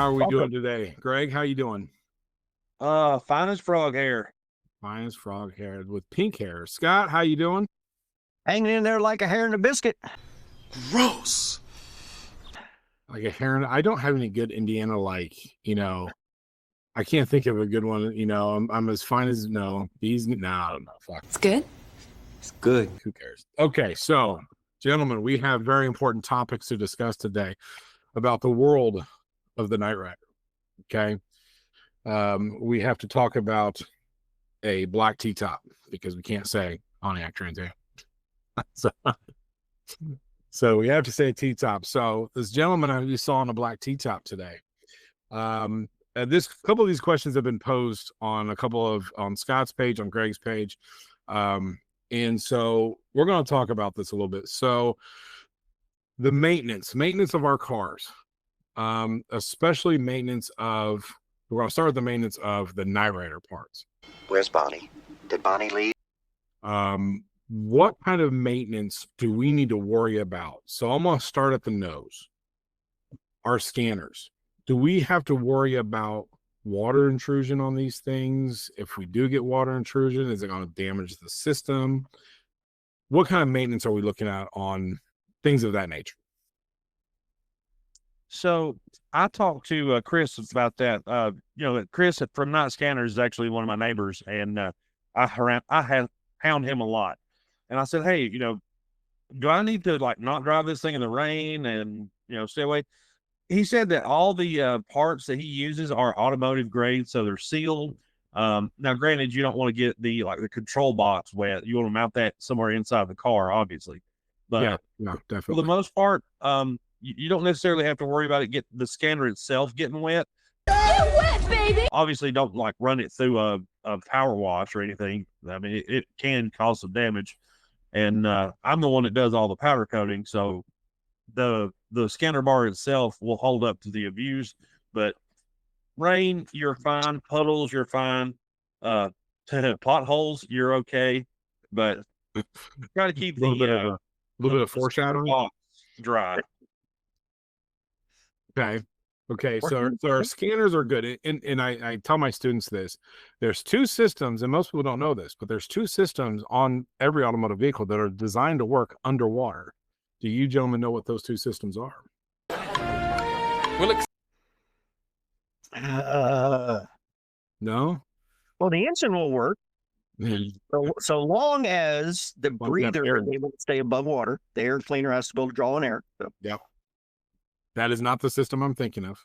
How are we doing Welcome. today? Greg, how you doing? Fine as frog hair. Fine as frog hair with pink hair. Scott, how you doing? Hanging in there like a hair in a biscuit. Gross. Like a hair. I don't have any good Indiana, I can't think of a good one. I'm as fine as these. No, I don't know. Fuck. It's good. It's good. Who cares? Okay, so gentlemen, we have very important topics to discuss today about the world of the Knight Rider. Okay. We have to talk about a black T-top because we can't say Pontiac Trans Am. So we have to say T-top. So this gentleman you saw on a black T-top today. This couple of these questions have been posed on on Scott's page, on Greg's page. And so we're going to talk about this a little bit. So the maintenance of our cars, especially we're going to start with the maintenance of the Knight Rider parts. Where's Bonnie? Did Bonnie leave? What kind of maintenance do we need to worry about? So I'm going to start at the nose. Our scanners. Do we have to worry about water intrusion on these things? If we do get water intrusion, is it going to damage the system? What kind of maintenance are we looking at on things of that nature? So I talked to Chris about that. Chris from Night Scanners is actually one of my neighbors, and I have hound him a lot. And I said, hey, do I need to not drive this thing in the rain and stay away? He said that all the parts that he uses are automotive grade, so they're sealed. Now, granted, you don't want to get the control box wet. You want to mount that somewhere inside the car, obviously. But yeah, definitely. For the most part, you don't necessarily have to worry about the scanner itself getting wet. Get wet, baby. Obviously, don't run it through a power wash or anything. I mean, it can cause some damage. And I'm the one that does all the powder coating, so the scanner bar itself will hold up to the abuse. But rain, you're fine. Puddles, you're fine. Potholes, you're okay. But try to keep a little bit of foreshadowing dry. Okay. So our scanners are good. And I tell my students this. There's two systems, and most people don't know this, but there's two systems on every automotive vehicle that are designed to work underwater. Do you gentlemen know what those two systems are? No? Well, the engine will work so long as the breather is able to stay above water. The air cleaner has to be able to draw in air. So. Yep. That is not the system I'm thinking of.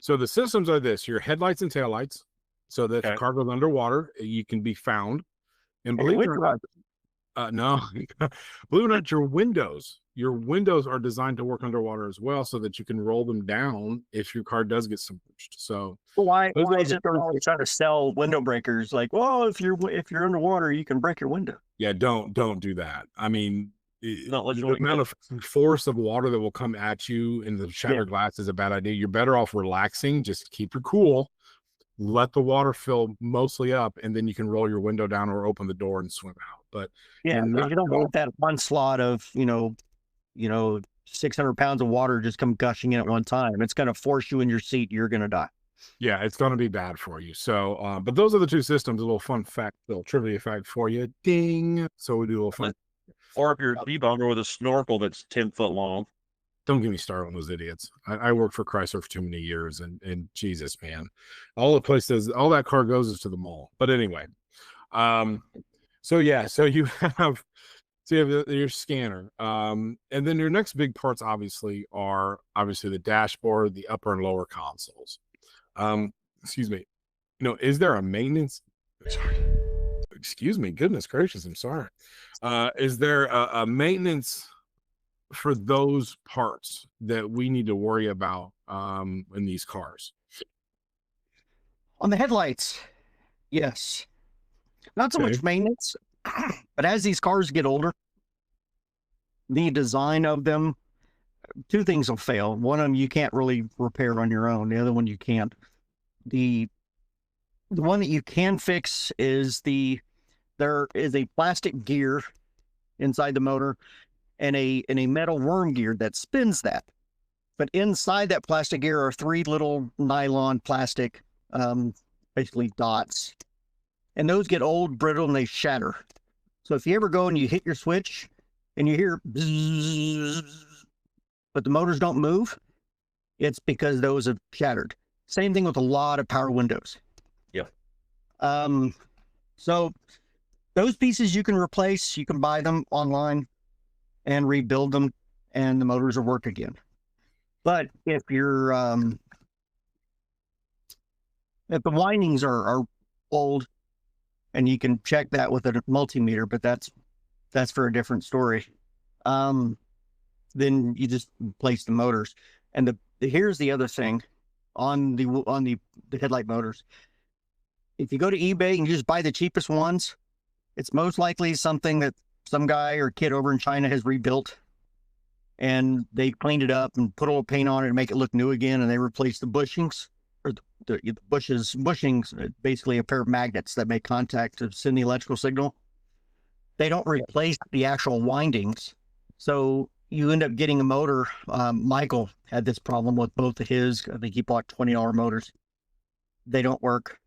So the systems are this: your headlights and taillights, so that if the car goes underwater, you can be found. And believe it or not, no, believe it or not, your windows are designed to work underwater as well, so that you can roll them down if your car does get submerged. So why is it they're always trying to sell window breakers? Like, well, if you're underwater, you can break your window. Yeah, don't do that. I mean, the amount of force of water that will come at you in the shattered glass is a bad idea. You're better off relaxing. Just keep your cool. Let the water fill mostly up, and then you can roll your window down or open the door and swim out. But you don't want that onslaught of 600 pounds of water just come gushing in at one time. It's going to force you in your seat. You're going to die. Yeah, it's going to be bad for you. So, but those are the two systems. A little fun fact, little trivia fact for you. Ding. So we do a little fun. Or if you're a debugger with a snorkel that's 10 foot long. Don't get me started on those idiots. I worked for Chrysler for too many years, and Jesus, man, all that car goes is to the mall. But anyway, so you have your scanner, and then your next big parts are the dashboard, the upper and lower consoles. Excuse me. Is there a maintenance? Sorry. Excuse me. Goodness gracious, I'm sorry. Is there a maintenance for those parts that we need to worry about in these cars? On the headlights, yes. Not so much maintenance, but as these cars get older, the design of them, two things will fail. One of them you can't really repair on your own. The other one you can't. The one that you can fix is there is a plastic gear inside the motor and a metal worm gear that spins that. But inside that plastic gear are 3 little nylon plastic, basically dots. And those get old, brittle, and they shatter. So if you ever go and you hit your switch and you hear bzzz, but the motors don't move, it's because those have shattered. Same thing with a lot of power windows. Yeah. So those pieces you can replace, you can buy them online and rebuild them, and the motors will work again. But if you're if the windings are old, and you can check that with a multimeter, but that's for a different story. Then you just replace the motors. And here's the other thing on the headlight motors. If you go to eBay and you just buy the cheapest ones, it's most likely something that some guy or kid over in China has rebuilt, and they cleaned it up and put a little paint on it to make it look new again, and they replaced the bushings, or the bushings, basically a pair of magnets that make contact to send the electrical signal. They don't replace the actual windings, so you end up getting a motor. Michael had this problem with both of his. I think he bought $20 motors. They don't work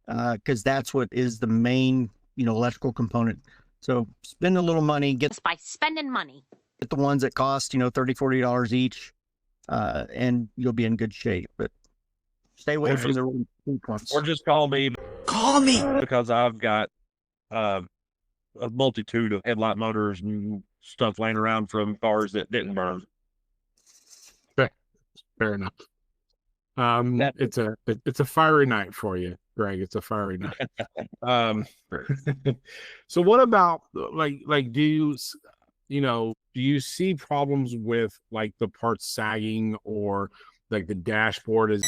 because that's what is the main, electrical component. So spend a little money, get By spending money. the ones that cost, $30, $40 each, and you'll be in good shape. But stay away from the really cheap ones. Or just call me. Call me. Because I've got a multitude of headlight motors and stuff laying around from cars that didn't burn. Fair enough. It's a fiery night for you, Greg. It's a fiery night. So what about like do you see problems with like the parts sagging, or like the dashboard is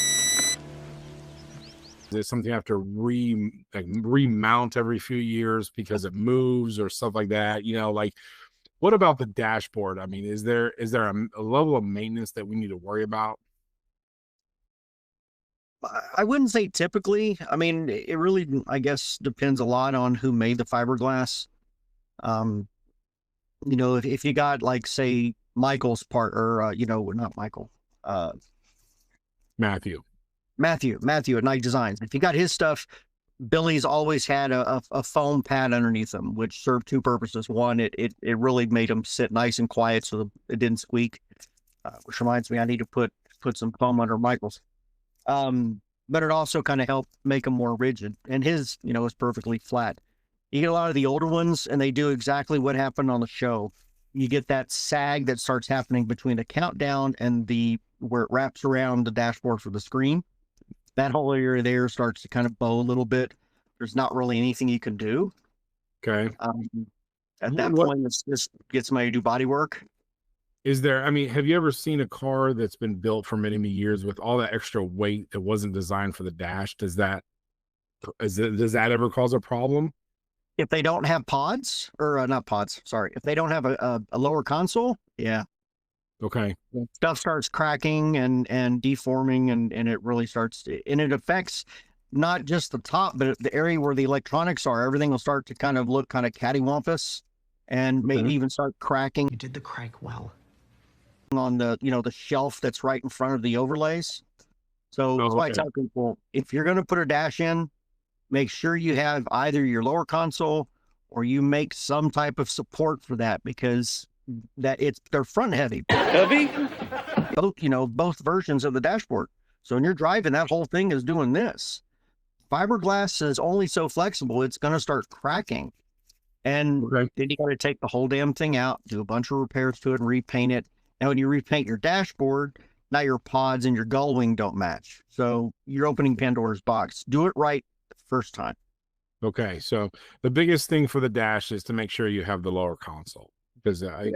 it something you have to remount every few years because it moves or stuff like that? Like what about the dashboard? I mean, is there a level of maintenance that we need to worry about? I wouldn't say typically. I mean, it really, I guess, depends a lot on who made the fiberglass. If you got like, say, Michael's part, or not Michael, Matthew at Night Designs. If you got his stuff, Billy's always had a foam pad underneath them, which served 2 purposes. One, it really made them sit nice and quiet so it didn't squeak. Which reminds me, I need to put some foam under Michael's. But it also kind of helped make them more rigid. And his, is perfectly flat. You get a lot of the older ones, and they do exactly what happened on the show. You get that sag that starts happening between the countdown and where it wraps around the dashboard for the screen. That whole area there starts to kind of bow a little bit. There's not really anything you can do. Okay. At that point, it's just get somebody to do body work. Have you ever seen a car that's been built for many, many years with all that extra weight that wasn't designed for the dash? Does that ever cause a problem? If they don't have pods, or not pods, sorry. If they don't have a lower console, yeah. Okay. Stuff starts cracking and deforming, and it really starts to, and it affects not just the top, but the area where the electronics are. Everything will start to kind of look kind of cattywampus, and maybe even start cracking. You did the crank well. On the the shelf that's right in front of the overlays. So that's why I tell people, if you're going to put a dash in, make sure you have either your lower console or you make some type of support for that, because they're front heavy. Both versions of the dashboard. So when you're driving, that whole thing is doing this. Fiberglass is only so flexible, it's going to start cracking. And then you got to take the whole damn thing out, do a bunch of repairs to it, and repaint it. And when you repaint your dashboard, now your pods and your gull wing don't match. So you're opening Pandora's box. Do it right the first time. Okay. So the biggest thing for the dash is to make sure you have the lower console, because I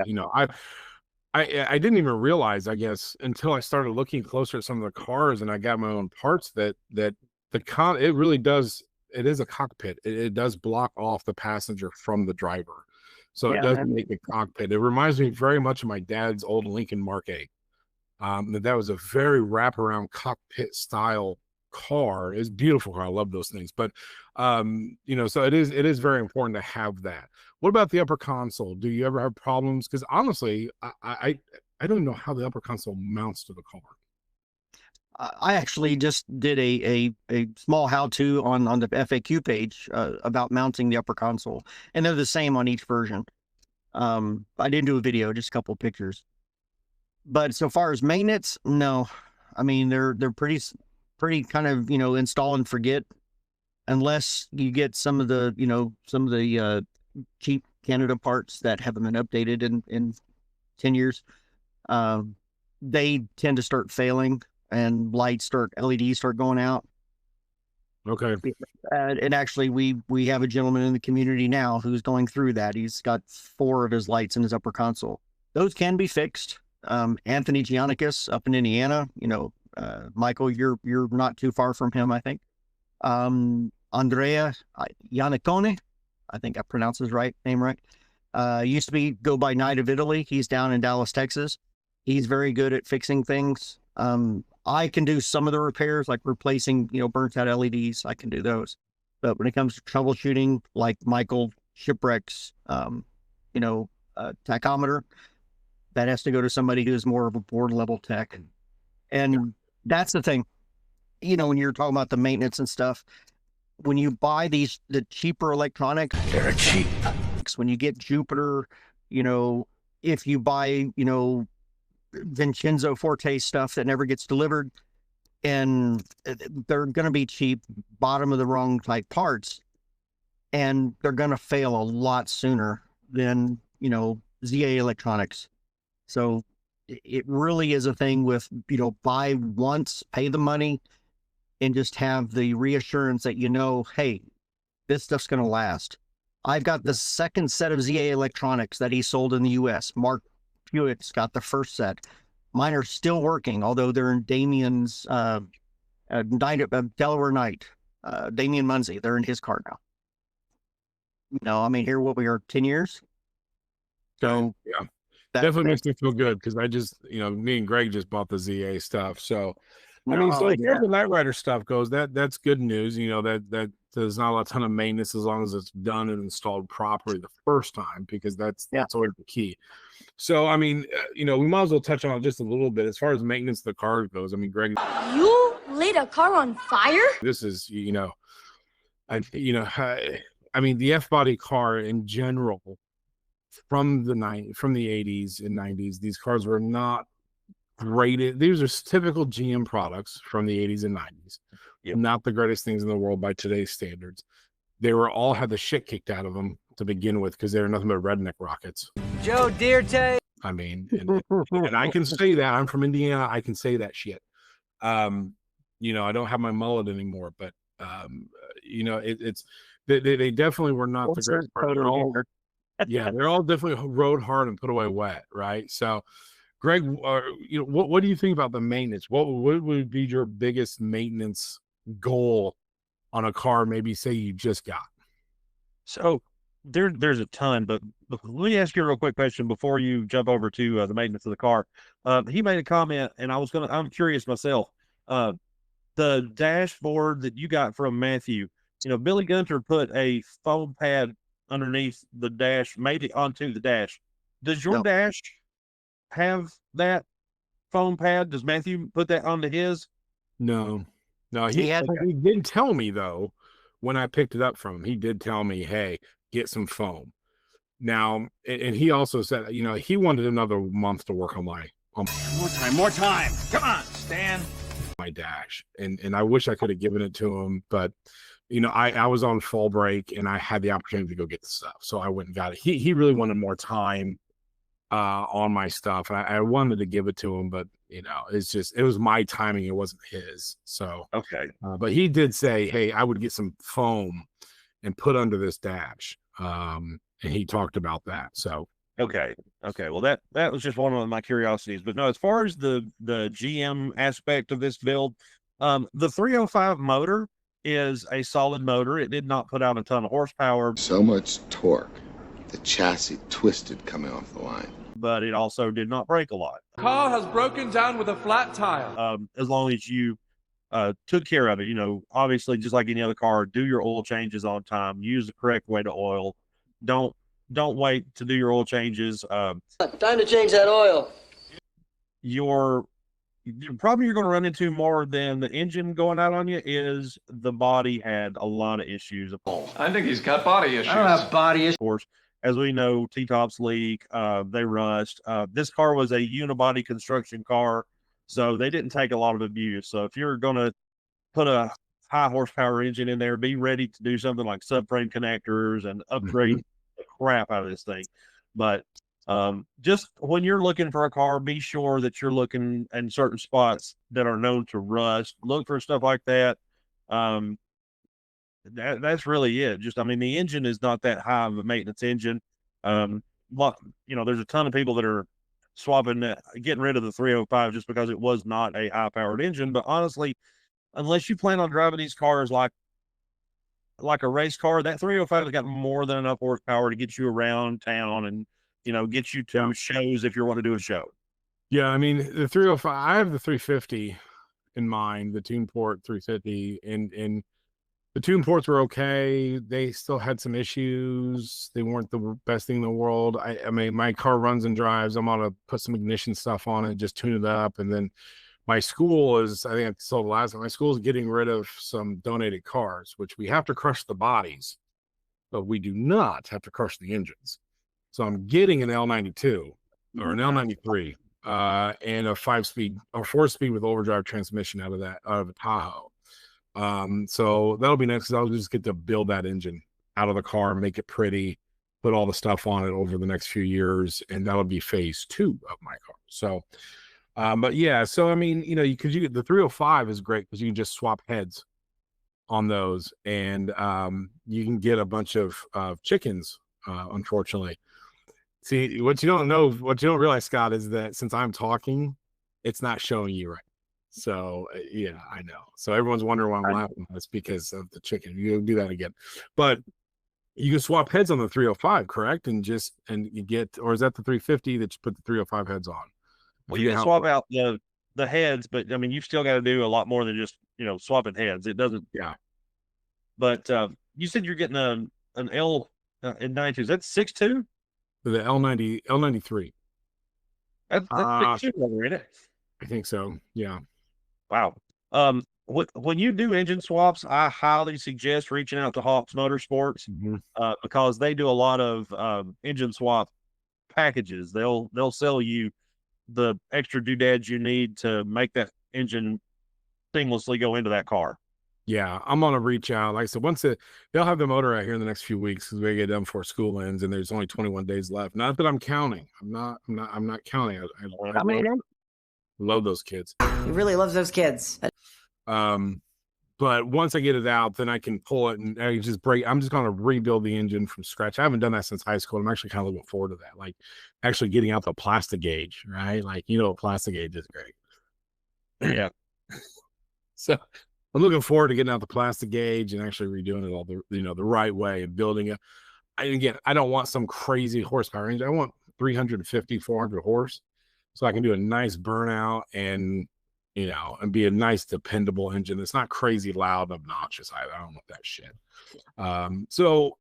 didn't even realize, I guess, until I started looking closer at some of the cars and I got my own parts, that it really does. It is a cockpit. It does block off the passenger from the driver. So it does make a cockpit. It reminds me very much of my dad's old Lincoln Mark A. That was a very wraparound cockpit style car. It's a beautiful car. I love those things. But so it is very important to have that. What about the upper console? Do you ever have problems? Because honestly, I I don't know how the upper console mounts to the car. I actually just did a small how-to on the FAQ page about mounting the upper console, and they're the same on each version. I didn't do a video, just a couple of pictures. But so far as maintenance, no. I mean, they're pretty kind of, install and forget, unless you get some of the cheap Canada parts that haven't been updated in 10 years. They tend to start failing, and LEDs start going out. Okay. And actually, we have a gentleman in the community now who's going through that. He's got 4 of his lights in his upper console. Those can be fixed. Anthony Giannikis up in Indiana, Michael, you're not too far from him, I think. Andrea Iannicone, I think I pronounced his name right. Used to go by Night of Italy. He's down in Dallas, Texas. He's very good at fixing things. I can do some of the repairs, like replacing, burnt out LEDs. I can do those. But when it comes to troubleshooting, like Michael shipwrecks, tachometer, that has to go to somebody who's more of a board level tech. And that's the thing, when you're talking about the maintenance and stuff, when you buy the cheaper electronics, They're cheap. when you get Jupiter, if you buy, Vincenzo Forte stuff that never gets delivered, and they're going to be cheap, bottom of the rung type parts, and they're going to fail a lot sooner than, ZA electronics. So it really is a thing with, buy once, pay the money, and just have the reassurance that, hey, this stuff's going to last. I've got the second set of ZA electronics that he sold in the US. Mark Hewitt's got the first set. Mine are still working, although they're in Damien's Delaware Night. Damien Munsey, they're in his car now. Here what we are, 10 years. So yeah, definitely makes me feel good, because I just, me and Greg just bought the ZA stuff. So I mean, so as far as the Knight Rider stuff goes, that's good news. That there's not a ton of maintenance as long as it's done and installed properly the first time, because that's always the key. So I mean, we might as well touch on it just a little bit as far as maintenance of the car goes. I mean, Greg, You lit a car on fire? this is I mean, the F-body car in general, from the 80s and 90s, these cars were not great. These are typical GM products from the 80s and 90s. Yep. Not the greatest things in the world by today's standards. They were all had the shit kicked out of them to begin with, because they were nothing but redneck rockets. Joe Dirte. I mean, and I can say that. I'm from Indiana. I can say that shit. I don't have my mullet anymore, but they definitely were not the greatest part. Yeah, they're all definitely rode hard and put away wet, right? So, Greg, what do you think about the maintenance? What would be your biggest maintenance goal on a car? Maybe say you just got. So there's a ton, but let me ask you a real quick question before you jump over to the maintenance of the car. He made a comment, and I'm curious myself. The dashboard that you got from Matthew, Billy Gunter put a foam pad underneath the dash, made it onto the dash. Does your dash have that foam pad? Does Matthew put that onto his? No, he did tell me, though, when I picked it up from him, he did tell me, hey, get some foam. Now, and he also said, he wanted another month to work on More time. Come on, Stan. my dash, and I wish I could have given it to him, but I was on fall break and I had the opportunity to go get the stuff, so I went and got it. He really wanted more time on my stuff, and I wanted to give it to him, but it was my timing, it wasn't his. So Okay. But he did say, hey, I would get some foam and put under this dash, and he talked about that. So Okay. Well, that was just one of my curiosities. But no, as far as the GM aspect of this build, the 305 motor is a solid motor. It did not put out a ton of horsepower. So much torque, the chassis twisted coming off the line. But it also did not break a lot. Car has broken down with a flat tire. As long as you took care of it, obviously, just like any other car, do your oil changes on time, use the correct way to oil. Don't wait to do your oil changes. Time to change that oil. the problem you're going to run into more than the engine going out on you is the body had a lot of issues. Of I think he's got body issues. I don't have body issues. course, as we know, T-tops leak, they rust. This car was a unibody construction car, so they didn't take a lot of abuse. So if you're going to put a high horsepower engine in there, be ready to do something like subframe connectors and upgrade the crap out of this thing. But just when you're looking for a car, be sure that you're looking in certain spots that are known to rust. Look for stuff like that. That's really it. Just, I mean, the engine is not that high of a maintenance engine. There's a ton of people that are swapping, getting rid of the 305 just because it was not a high powered engine. But honestly, unless you plan on driving these cars like a race car, that 305 has got more than enough horsepower to get you around town and, get you to shows if you want to do a show. Yeah, I mean, the 305, I have the 350 in mind, the tune port 350, and the tune ports were okay. They still had some issues. They weren't the best thing in the world. I mean, my car runs and drives. I'm gonna put some ignition stuff on it, just tune it up, and then my school is, I think I told the last time, my school is getting rid of some donated cars, which we have to crush the bodies, but we do not have to crush the engines. So I'm getting an L92 or an L93 and a 5-speed or 4-speed with overdrive transmission out of a Tahoe. So that'll be nice because I'll just get to build that engine out of the car, make it pretty, put all the stuff on it over the next few years, and that'll be phase 2 of my car. So but yeah, so I mean, the 305 is great because you can just swap heads on those, and you can get a bunch of chickens, unfortunately. See, what you don't realize, Scott, is that since I'm talking, it's not showing you right. So yeah, I know. So everyone's wondering why I'm laughing. That's because of the chicken. You do that again, but you can swap heads on the 305, correct? And you get, or is that the 350 that you put the 305 heads on? Well, you can swap out the heads, but I mean, you've still got to do a lot more than just swapping heads. It doesn't. Yeah. But you said you're getting an L in 92. Is that 6.2? The L93. That's 6.2 over, isn't it? I think so. Yeah. Wow. When you do engine swaps, I highly suggest reaching out to Hawks Motorsports because they do a lot of engine swap packages. They'll sell you the extra doodads you need to make that engine seamlessly go into that car. Yeah, I'm gonna reach out. Like I said, they'll have the motor out here in the next few weeks because we get done before school ends, and there's only 21 days left. Not that I'm counting. I'm not counting. I love those kids. He really loves those kids. But once I get it out, then I can pull it and I just I'm just gonna rebuild the engine from scratch. I haven't done that since high school. I'm actually kind of looking forward to that. Like actually getting out the plastic gauge, right? Like plastic gauge is great. Yeah. So I'm looking forward to getting out the plastic gauge and actually redoing it all the right way and building it. I don't want some crazy horsepower engine. I want 350, 400 horse, so I can do a nice burnout and be a nice dependable engine. It's not crazy loud and obnoxious. I don't want that shit. So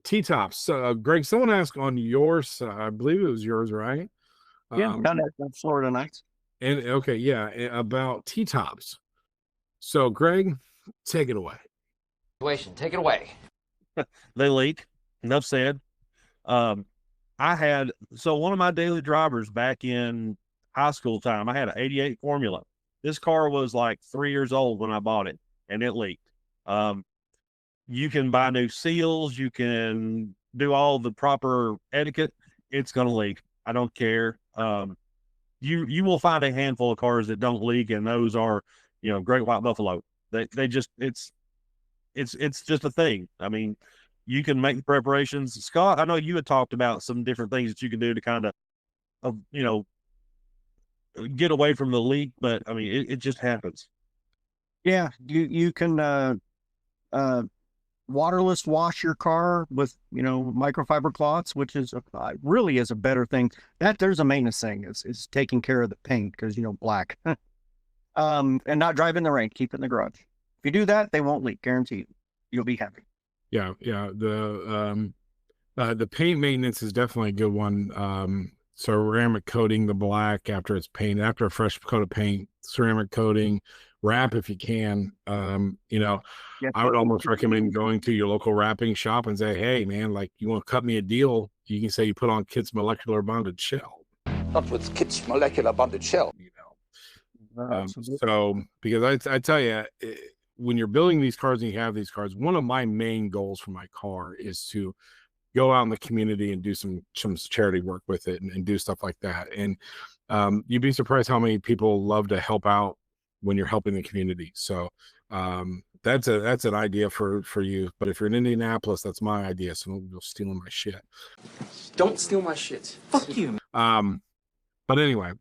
T-tops. Greg, someone asked on yours. I believe it was yours, right? Yeah, down at Florida Nights. And okay, yeah, about T-tops. So, Greg, take it away. Take it away. They leak. Enough said. One of my daily drivers back in high school time, I had an 88 Formula. This car was like 3 years old when I bought it, and it leaked. You can buy new seals. You can do all the proper etiquette. It's going to leak. I don't care. You will find a handful of cars that don't leak, and those are Great White Buffalo. They just it's just a thing. I mean, you can make the preparations. Scott, I know you had talked about some different things that you can do to kind of get away from the leak, but I mean, it just happens. Yeah, you can waterless wash your car with microfiber cloths, which is really is a better thing. There's a maintenance thing is taking care of the paint because black. And not drive in the rain, keep it in the garage. If you do that, they won't leak, guaranteed. You'll be happy. Yeah. The paint maintenance is definitely a good one. ceramic coating the black after it's painted, after a fresh coat of paint, ceramic coating, wrap if you can. I would almost recommend going to your local wrapping shop and say, hey man, like, you want to cut me a deal? You can say you put on KITT's molecular bonded shell. Not with KITT's molecular bonded shell. So because I tell you, when you're building these cars and you have these cars, one of my main goals for my car is to go out in the community and do some charity work with it and do stuff like that. And you'd be surprised how many people love to help out when you're helping the community. So that's an idea for you. But if you're in Indianapolis, that's my idea. So you're stealing my shit. Don't steal my shit. Fuck you. But anyway,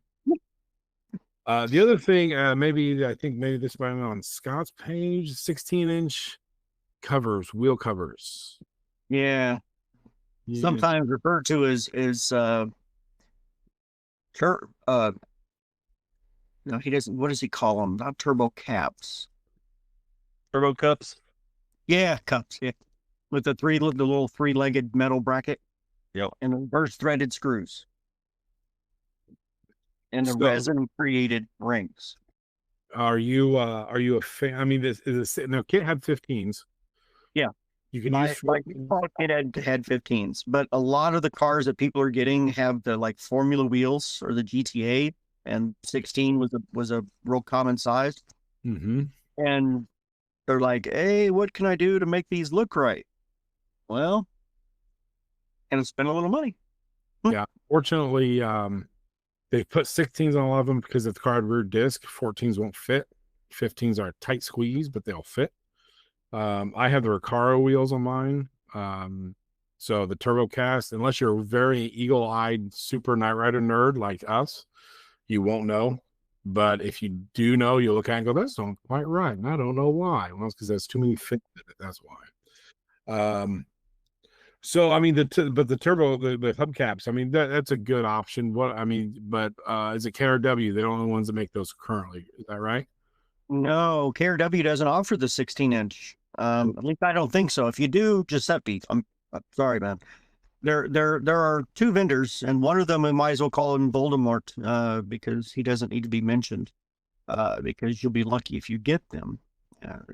the other thing, I think maybe this might be on Scott's page, 16-inch covers, wheel covers. Yeah. Sometimes referred to as no, he doesn't. What does he call them? Not turbo caps. Turbo cups. Yeah, cups. Yeah, with the little three-legged metal bracket. Yep. And the reverse threaded screws. And the resin created rings. Are you a fan? I mean, KITT had 15s. Yeah. You can My use KITT had 15s, but a lot of the cars that people are getting have the like Formula wheels or the GTA, and 16 was a real common size. Mm-hmm. And they're like, hey, what can I do to make these look right? Well, and spend a little money. Yeah. Fortunately, they put 16s on a lot of them because of the car had rear disc. 14s won't fit. 15s are a tight squeeze, but they'll fit. I have the Recaro wheels on mine. So the turbo cast, unless you're a very eagle-eyed super Knight Rider nerd like us, you won't know. But if you do know, you'll look at it and go, that's not quite right. And I don't know why. Well, it's because there's too many fins in it. That's why. So I mean, the turbo, the hubcaps, I mean, that's a good option. But is it KRW? They're the only ones that make those currently. Is that right? No, KRW doesn't offer the 16-inch. At least I don't think so. If you do, Giuseppe, I'm sorry, man. There are two vendors, and one of them we might as well call him Voldemort, because he doesn't need to be mentioned. Because you'll be lucky if you get them.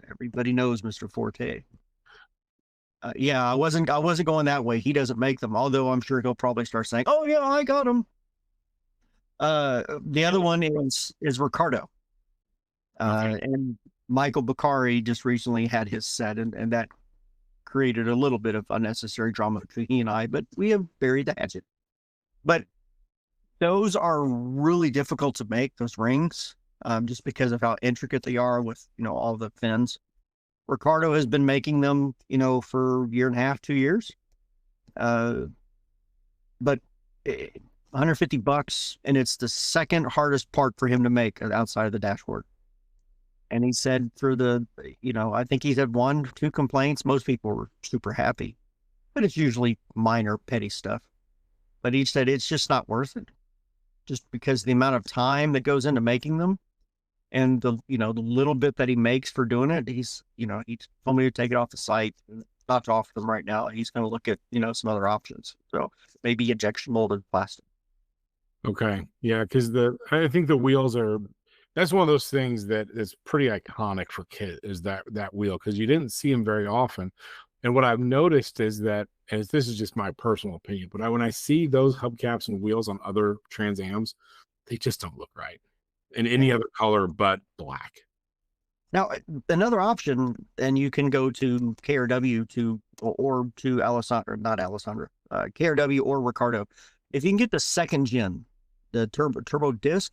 Everybody knows Mr. Forte. Yeah, I wasn't going that way. He doesn't make them, although I'm sure he'll probably start saying, "Oh yeah, I got them." The other one is Ricardo. And Michael Beccari just recently had his set, and that created a little bit of unnecessary drama between he and I, but we have buried the hatchet. But those are really difficult to make, those rings, just because of how intricate they are with, all the fins. Ricardo has been making them, for a year and a half, 2 years. But $150, and it's the second hardest part for him to make outside of the dashboard. And he said I think he's had 1-2 complaints. Most people were super happy, but it's usually minor petty stuff. But he said it's just not worth it, just because the amount of time that goes into making them, and the little bit that he makes for doing it. He told me to take it off the site, not to offer them right now. He's going to look at some other options. So maybe injection molded plastic. Okay, yeah, because I think the wheels are. That's one of those things that is pretty iconic for KITT, is that wheel, because you didn't see them very often. And what I've noticed is that, and this is just my personal opinion, but when I see those hubcaps and wheels on other Trans Ams, they just don't look right in any other color but black. Now, another option, and you can go to KRW or to Alessandra, not Alessandra, KRW or Ricardo. If you can get the second gen, the turbo disc,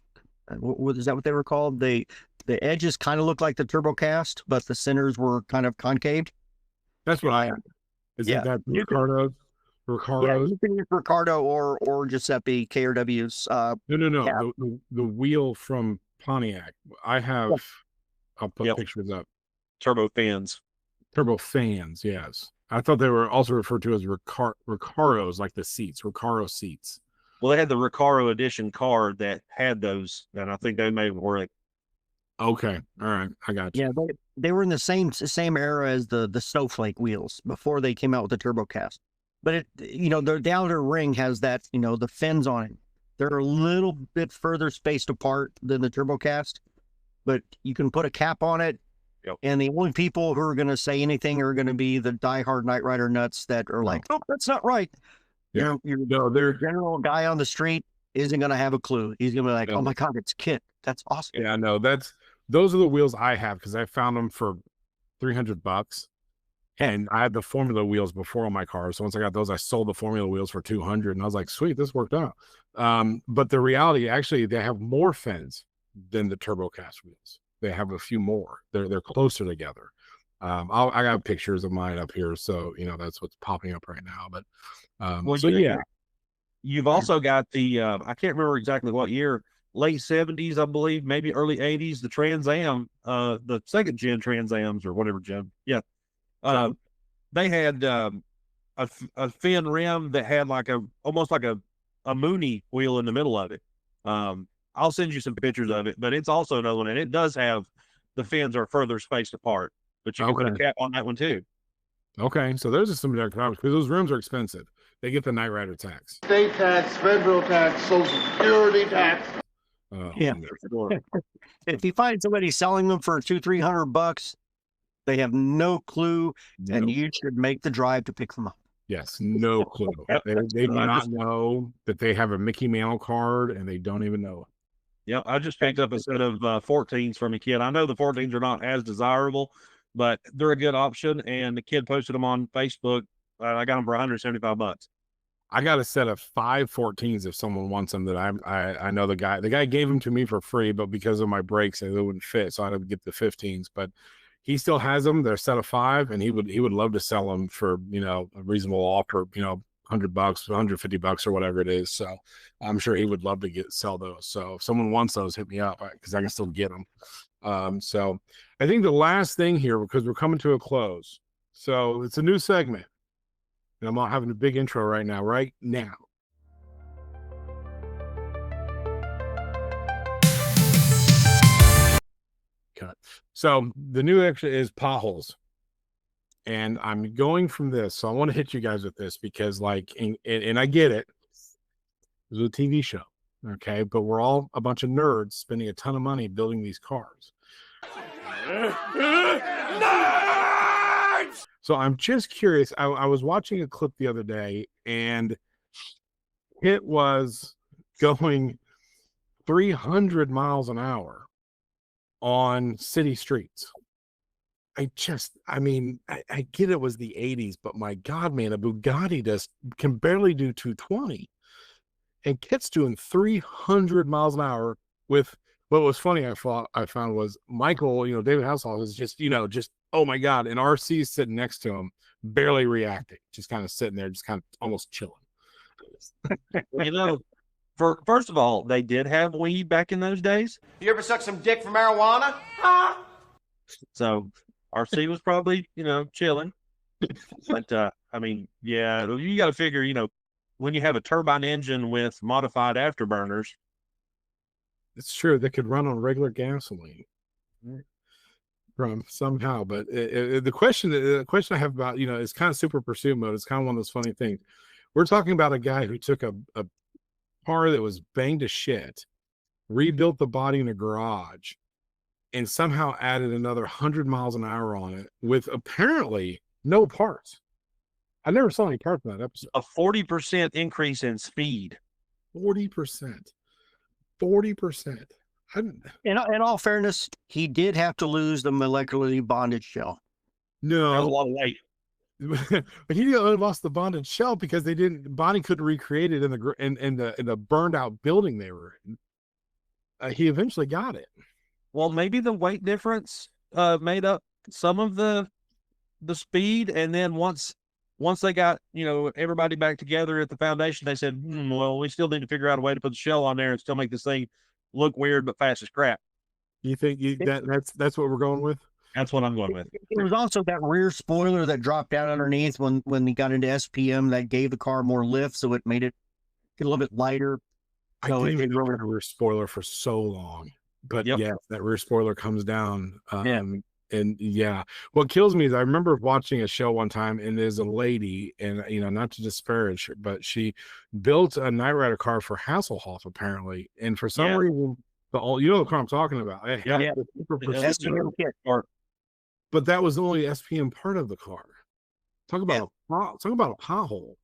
is that what they were called? The edges kind of look like the turbo cast, but the centers were kind of concaved. That's what I have. Isn't that Ricardo's? Yeah, you can use Ricardo or Giuseppe KRW's. No. The wheel from Pontiac. I have. I'll put pictures up. Turbo fans. Turbo fans. Yes, I thought they were also referred to as Recaros, like the seats, Recaro seats. Well, they had the Recaro edition car that had those, and I think they made them work. Okay, all right, I got you. Yeah, they were in the same era as the Snowflake wheels before they came out with the turbo cast. But the outer ring has that, the fins on it. They're a little bit further spaced apart than the TurboCast, but you can put a cap on it. Yep. And the only people who are going to say anything are going to be the diehard Knight Rider nuts that are like, "Oh, that's not right." Yeah. Your general guy on the street isn't going to have a clue. He's going to be like, "Oh my God, it's KITT. That's awesome." Yeah, no, those are the wheels I have because I found them for $300. And I had the Formula wheels before on my car. So once I got those, I sold the Formula wheels for $200. And I was like, sweet, this worked out. But the reality, actually, they have more fins than the TurboCast wheels. They have a few more. They're closer together. I got pictures of mine up here. So, that's what's popping up right now. But yeah. You've also got the, I can't remember exactly what year, late 70s, I believe, maybe early 80s, the Trans Am, the second gen Trans Ams or whatever gen. Yeah. They had a fin rim that had almost like a Mooney wheel in the middle of it. I'll send you some pictures of it, but it's also another one, and it does have the fins are further spaced apart, but you can put a cap on that one too. Okay, so there's some economics because those rims are expensive. They get the Knight Rider tax, State tax, federal tax, Social Security tax. Yeah. If you find somebody selling them for $200-300, they have no clue, and you should make the drive to pick them up. Yes, no clue. They do not know that they have a Mickey Mantle card, and they don't even know it. Yeah, I just picked up a set of 14s from a kid. I know the 14s are not as desirable, but they're a good option. And the kid posted them on Facebook. I got them for $175. I got a set of 5 14s if someone wants them. That I know the guy. The guy gave them to me for free, but because of my brakes, they wouldn't fit, so I had to get the 15s. But he still has them. They're a set of 5, and he would love to sell them for a reasonable offer. $100, $150 or whatever it is. So I'm sure he would love to sell those. So if someone wants those, hit me up because I can still get them. So I think the last thing here, because we're coming to a close, so it's a new segment, and I'm not having a big intro right now. Cut. So the new extra is potholes. And I'm going from this. So I want to hit you guys with this because and I get it. It was a TV show. Okay. But we're all a bunch of nerds spending a ton of money building these cars. Nerds! So I'm just curious. I was watching a clip the other day, and it was going 300 miles an hour on city streets. I get it was the 80s, but my God, man, a Bugatti can barely do 220. And KITT's doing 300 miles an hour with what was funny, I found was Michael, David Hasselhoff is just, oh my God. And RC's sitting next to him, barely reacting, just kind of sitting there, just kind of almost chilling. First of all, they did have weed back in those days. You ever suck some dick for marijuana? So RC was probably, chilling. But, yeah, you got to figure, when you have a turbine engine with modified afterburners. It's true. They could run on regular gasoline from somehow. But the question I have about, is kind of super pursuit mode. It's kind of one of those funny things. We're talking about a guy who took a car that was banged to shit, rebuilt the body in a garage, and somehow added another 100 miles an hour on it with apparently no parts. I never saw any parts in that episode. A 40% increase in speed. 40%. In all fairness, he did have to lose the molecularly bonded shell. No, that was a lot of weight. But he only lost the bonded shell because Bonnie couldn't recreate it in the burned out building they were in. He eventually got it. Well, maybe the weight difference made up some of the speed, and then once they got everybody back together at the foundation, they said, well, we still need to figure out a way to put the shell on there and still make this thing look weird but fast as crap. You think that's what we're going with? That's what I'm going with. There was also that rear spoiler that dropped down underneath when he got into SPM that gave the car more lift, so it made it get a little bit lighter. I didn't even remember a rear spoiler for so long. But yeah, that rear spoiler comes down. And yeah, what kills me is I remember watching a show one time, and there's a lady, and not to disparage her, but she built a Knight Rider car for Hasselhoff apparently, and for some Yeah. reason, the car I'm talking about. It had Yeah. the super Yeah. precision, but that was only the SPM part of the car. Talk about a pothole.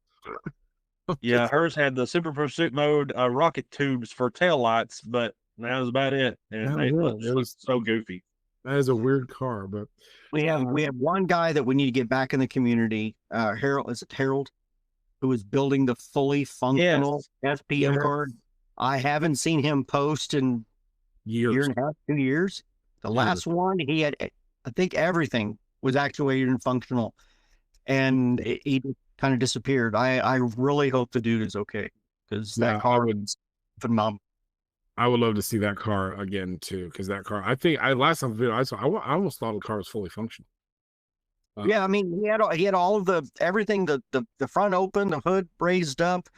Yeah, hers had the Super Pursuit mode rocket tubes for taillights, but that was about it. And That was it was so goofy. That is a weird car, but We have one guy that we need to get back in the community. Harold, is it Harold, who is building the fully functional SPM card? I haven't seen him post in year and a half, 2 years. The last one he had, I think everything was actuated and functional, and he kind of disappeared. I really hope the dude is okay, because that car was phenomenal. I would love to see that car again too, because that car, I think last time video I saw, I almost thought the car was fully functional. Yeah, I mean, he had all of everything, the front open, the hood raised up.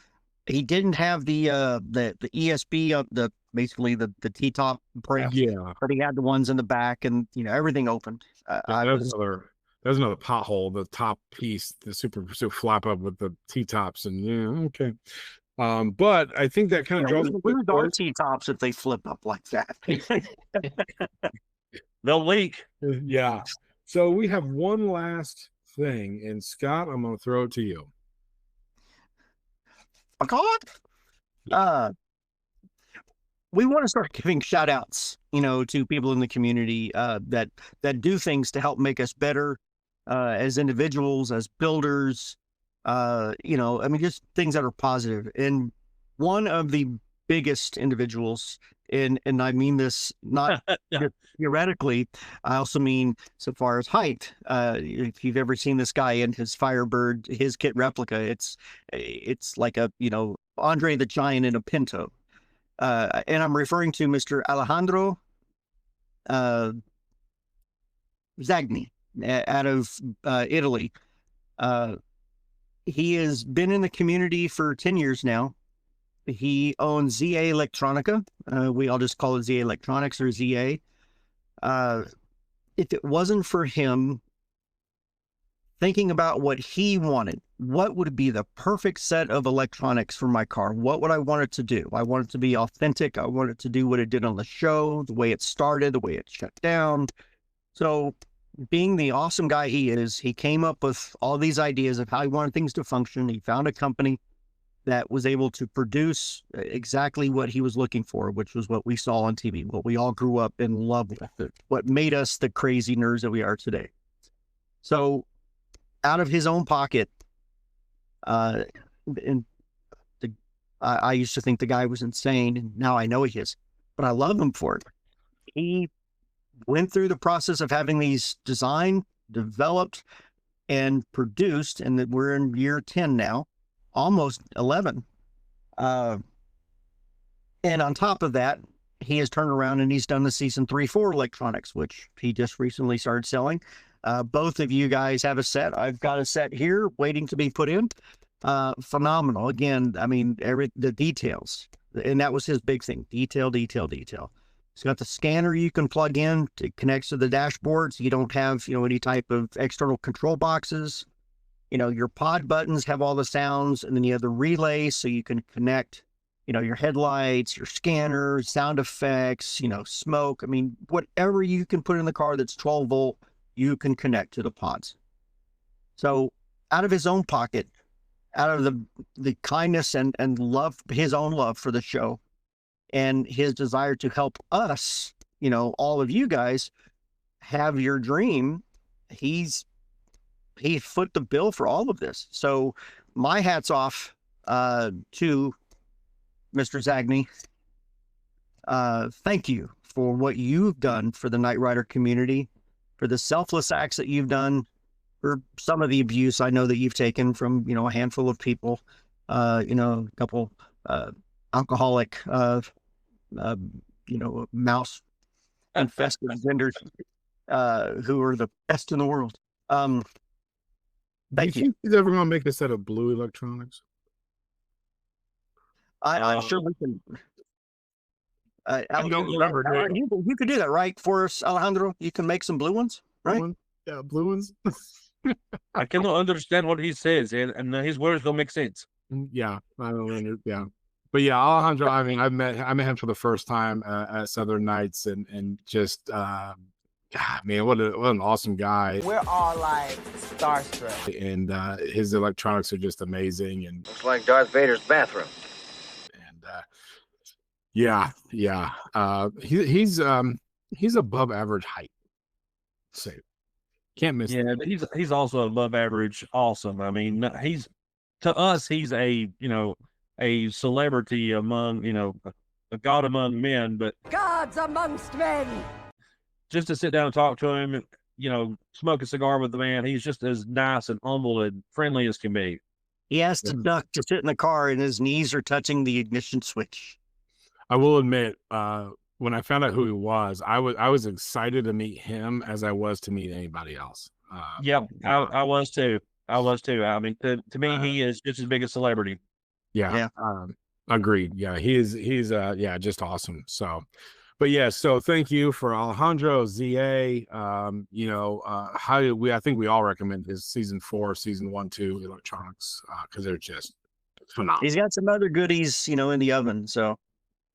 He didn't have the ESP, basically the T-top brakes. Yeah, but he had the ones in the back, and everything opened. there's another pothole. The top piece, the Super Pursuit flap up with the T-tops, and okay. But I think that kind of draws. Where's our T-tops if they flip up like that? They'll leak. Yeah. So we have one last thing, and Scott, I'm going to throw it to you. We want to start giving shout outs, to people in the community that do things to help make us better as individuals, as builders, just things that are positive. And one of the biggest individuals, and I mean this not just theoretically, I also mean so far as height. If you've ever seen this guy in his Firebird, his KITT replica, it's like a Andre the Giant in a Pinto. And I'm referring to Mr. Alejandro Zagni out of Italy. He has been in the community for 10 years now. He owns ZA Electronica. We all just call it ZA Electronics or ZA. If it wasn't for him thinking about what he wanted, what would be the perfect set of electronics for my car? What would I want it to do? I want it to be authentic. I want it to do what it did on the show, the way it started, the way it shut down. So being the awesome guy he is, he came up with all these ideas of how he wanted things to function. He found a company that was able to produce exactly what he was looking for, which was what we saw on TV, what we all grew up in love with, what made us the crazy nerds that we are today. So out of his own pocket, I used to think the guy was insane, and now I know he is, but I love him for it. He went through the process of having these designed, developed, and produced, and that we're in year 10 now, almost 11. And on top of that, he has turned around and he's done the season 3-4 electronics, which he just recently started selling. Both of you guys have a set. I've got a set here waiting to be put in. Phenomenal. Again, I mean, the details, and that was his big thing. Detail. It's got the scanner you can plug in. It connects to the dashboard, so you don't have, any type of external control boxes. Your pod buttons have all the sounds, and then you have the relay, so you can connect, your headlights, your scanner, sound effects, smoke. I mean, whatever you can put in the car that's 12 volt, you can connect to the pods. So out of his own pocket, out of the kindness and love, his own love for the show, and his desire to help us, all of you guys have your dream, he foot the bill for all of this. So my hat's off to Mr. Zagni. Thank you for what you've done for the Knight Rider community, for the selfless acts that you've done, for some of the abuse I know that you've taken from, a handful of people, a couple alcoholic, mouse infested vendors who are the best in the world. Thank you. Think he's ever going to make a set of blue electronics? I'm sure we can. I don't remember doing it. You could do that, right, for us, Alejandro? You can make some blue ones? Right. Yeah, blue ones. I cannot understand what he says, and his words don't make sense. Yeah, I don't know. Yeah, but yeah, Alejandro. I mean, I met him for the first time at Southern Nights, and just God, man, what an awesome guy. We're all like starstruck. And his electronics are just amazing. And Looks like Darth Vader's bathroom. and yeah, he's above average height. So can't miss. Yeah, but he's also above average. Awesome. I mean, to us, he's a a celebrity among a god among men. But Gods amongst men. just to sit down and talk to him, smoke a cigar with the man, he's just as nice and humble and friendly as can be. He has to duck to sit in the car, and his knees are touching the ignition switch. I will admit, when I found out who he was, I was excited to meet him as I was to meet anybody else. Yep, I was too. I mean, to me, he is just as big a celebrity. Yeah. Agreed. Yeah, he's just awesome. So, but yeah, so thank you for Alejandro ZA. I think we all recommend his season 4, season 1, 2 electronics because they're just phenomenal. He's got some other goodies, in the oven. So,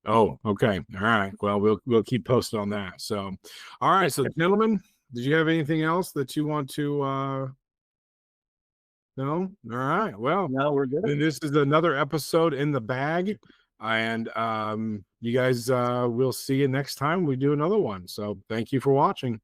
oh, okay, all right. Well, we'll keep posted on that. So, all right. So, gentlemen, did you have anything else that you want to? No. All right. Well, no, we're good. Then this is another episode in the bag, and you guys, we'll see you next time we do another one. So, thank you for watching.